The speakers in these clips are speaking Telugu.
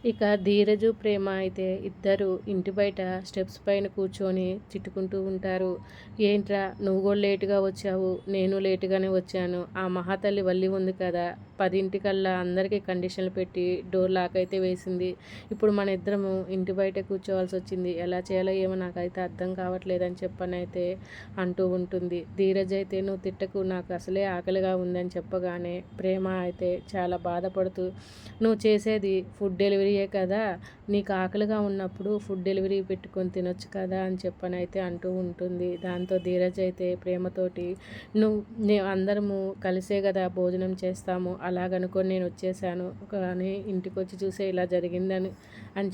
ఇక ధీరజు, ప్రేమ అయితే ఇద్దరు ఇంటి బయట స్టెప్స్ పైన కూర్చొని తిట్టుకుంటూ ఉంటారు. ఏంట్రా నువ్వు కూడా లేటుగా వచ్చావు, నేను లేటుగానే వచ్చాను. ఆ మహాతల్లి వల్లి ఉంది కదా, 10 అందరికీ కండిషన్లు పెట్టి డోర్ లాక్ అయితే వేసింది. ఇప్పుడు మన ఇద్దరము ఇంటి బయట కూర్చోవాల్సి వచ్చింది. ఎలా చేయాలో ఏమో నాకైతే అర్థం కావట్లేదని చెప్పనైతే అంటూ ఉంటుంది. ధీరజ్ అయితే నువ్వు తిట్టకు, నాకు అసలే ఆకలిగా ఉందని చెప్పగానే ప్రేమ అయితే చాలా బాధపడుతూ నువ్వు చేసేది ఫుడ్ డెలివరీయే కదా, నీకు ఆకలిగా ఉన్నప్పుడు ఫుడ్ డెలివరీ పెట్టుకొని తినొచ్చు కదా అని చెప్పనైతే అంటూ ఉంటుంది. దాంతో ధీరజ్ అయితే ప్రేమతోటి అందరము కలిసే కదా భోజనం చేస్తాము, అలాగనుకొని నేను వచ్చేసాను, కానీ ఇంటికి వచ్చి చూసే ఇలా జరిగిందని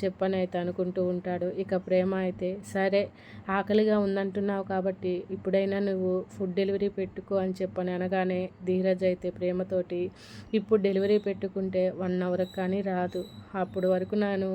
చెప్పనైతే అనుకుంటూ ఉంటాడు. ఇక ప్రేమ అయితే సరే ఆకలిగా ఉందంటున్నావు కాబట్టి ఇప్పుడైనా నువ్వు ఫుడ్ డెలివరీ పెట్టుకో అని చెప్పని అనగానే ధీరజ్ అయితే ప్రేమతోటి ఇప్పుడు డెలివరీ పెట్టుకుంటే 1 అవర్ కానీ రాదు, అప్పుడు వరకు నేను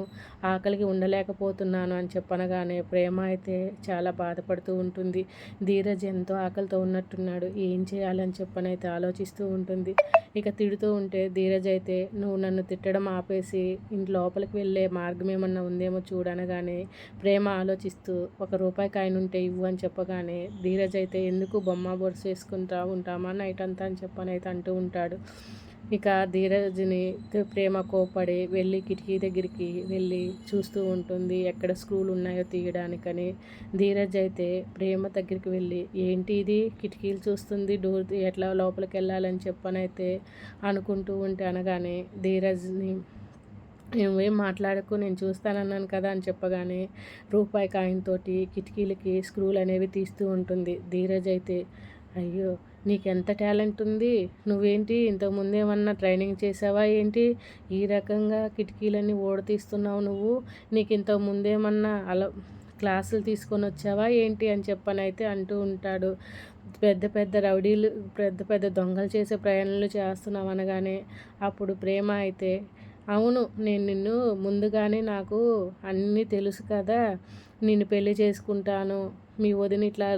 ఆకలికి ఉండలేకపోతున్నాను అని చెప్పనగానే ప్రేమ అయితే చాలా బాధపడుతూ ఉంటుంది. ధీరజ్ ఎంతో ఆకలితో ఉన్నట్టున్నాడు, ఏం చేయాలని చెప్పనైతే ఆలోచిస్తూ ఉంటుంది. ఇక తిడుతూ ఉంటే ధీరజ్ అయితే నువ్వు నన్ను తిట్టడం ఆపేసి ఇంటి లోపలికి వెళ్ళే మార్గం ఏమన్నా ఉందేమో చూడనగానే ప్రేమ ఆలోచిస్తూ ₹1 కాయిన్ ఉంటే ఇవ్వు అని చెప్పగానే ధీరజ్ అయితే ఎందుకు బొమ్మ బొరుసు వేసుకుంటా ఉంటామా నైట్ అంతా అని చెప్పనైతే అంటూ ఉంటాడు. ఇక ధీరజ్ని ప్రేమ కోపడి వెళ్ళి కిటికీ దగ్గరికి వెళ్ళి చూస్తూ ఉంటుంది ఎక్కడ స్క్రూలు ఉన్నాయో తీయడానికని. ధీరజ్ అయితే ప్రేమ దగ్గరికి వెళ్ళి ఏంటి ఇది కిటికీలు చూస్తుంది, డోర్ ఎట్లా లోపలికి వెళ్ళాలని చెప్పనైతే అనుకుంటూ ఉంటే అనగానే ధీరజ్ని నువ్వేం మాట్లాడకు, నేను చూస్తానన్నాను కదా అని చెప్పగానే రూపాయి కాయిన్ తోటి కిటికీలకి స్క్రూలు అనేవి తీస్తూ ఉంటుంది. ధీరజ్ అయితే అయ్యో నీకెంత టాలెంట్ ఉంది, నువ్వేంటి ఇంతకుముందు ఏమన్నా ట్రైనింగ్ చేసావా ఏంటి, ఈ రకంగా కిటికీలన్నీ ఓడతీస్తున్నావు నువ్వు, నీకు ఇంతకు ముందేమన్నా అలా క్లాసులు తీసుకొని వచ్చావా ఏంటి అని చెప్పనైతే అంటూ ఉంటాడు. పెద్ద పెద్ద రౌడీలు పెద్ద పెద్ద దొంగలు చేసే ప్రయాణాలు చేస్తున్నావు అనగానే అప్పుడు ప్రేమ అయితే అవును నేను నిన్ను ముందుగానే నాకు అన్నీ తెలుసు కదా, నిన్ను పెళ్లి చేసుకుంటాను, మీ వదిన ఇట్లా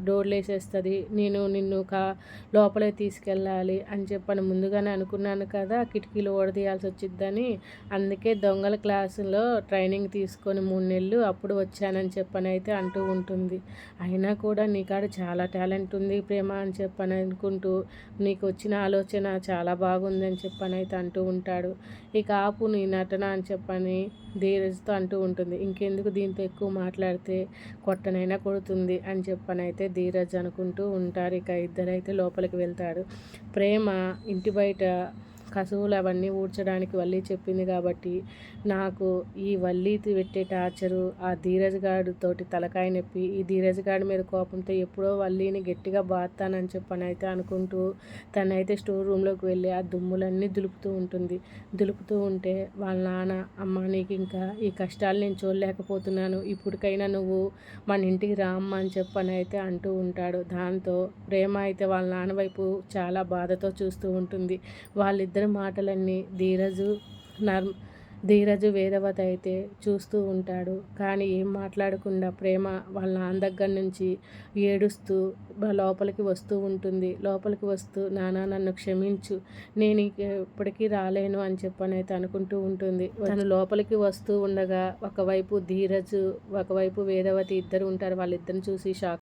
డోర్లు వేసేస్తుంది, నేను నిన్ను లోపలే తీసుకెళ్ళాలి అని చెప్పని ముందుగానే అనుకున్నాను కదా, కిటికీలు ఓడదీయాల్సి వచ్చిద్దని, అందుకే దొంగల క్లాసులో ట్రైనింగ్ తీసుకొని 3 నెలలు అప్పుడు వచ్చానని చెప్పని అయితే అంటూ ఉంటుంది. అయినా కూడా నీకాడ చాలా టాలెంట్ ఉంది ప్రేమ అని చెప్పని అనుకుంటూ నీకు వచ్చిన ఆలోచన చాలా బాగుందని చెప్పని అయితే అంటూ ఉంటాడు. ఇక ఆపు నీ నటన అని చెప్పని ధీరజ్తో అంటూ ఉంటుంది. ఇంకెందుకు దీంతో ఎక్కువ మాట్లాడితే కొట్టనైనా కొడుతుంది అని చెప్పనైతే ధీరజ్ అనుకుంటూ ఉంటారు. ఇక ఇద్దరైతే లోపలికి వెళ్తాడు. ప్రేమ ఇంటి బయట కసువులు అవన్నీ ఊడ్చడానికి వల్లి చెప్పింది కాబట్టి నాకు ఈ వల్లి పెట్టే టార్చరు ఆ ధీరజ్ గాడితోటి తలకాయ నొప్పి, ఈ ధీరజ్ గాడి మీద కోపంతో ఎప్పుడో వల్లిని గట్టిగా బాస్తానని చెప్పనైతే అనుకుంటూ తనైతే స్టోర్ రూమ్లోకి వెళ్ళి ఆ దుమ్ములన్నీ దులుపుతూ ఉంటుంది. దులుపుతూ ఉంటే వాళ్ళ నాన్న అమ్మ నీకు ఇంకా ఈ కష్టాలు నేను చూడలేకపోతున్నాను, ఇప్పటికైనా నువ్వు మన ఇంటికి రా అమ్మ అని చెప్పనైతే అంటూ ఉంటాడు. దాంతో ప్రేమ అయితే వాళ్ళ నాన్న వైపు చాలా బాధతో చూస్తూ ఉంటుంది. వాళ్ళిద్దరి మాటలన్నీ ధీరజు వేదవతి అయితే చూస్తూ ఉంటాడు. కానీ ఏం మాట్లాడకుండా ప్రేమ వాళ్ళ నాన్న దగ్గర నుంచి ఏడుస్తూ లోపలికి వస్తూ ఉంటుంది. లోపలికి వస్తూ నాన్న నన్ను క్షమించు, నేను ఇప్పటికీ రాలేను అని చెప్పనైతే అనుకుంటూ ఉంటుంది. తను లోపలికి వస్తూ ఉండగా ఒకవైపు ధీరజు ఒకవైపు వేదవతి ఇద్దరు ఉంటారు. వాళ్ళిద్దరిని చూసి షాక్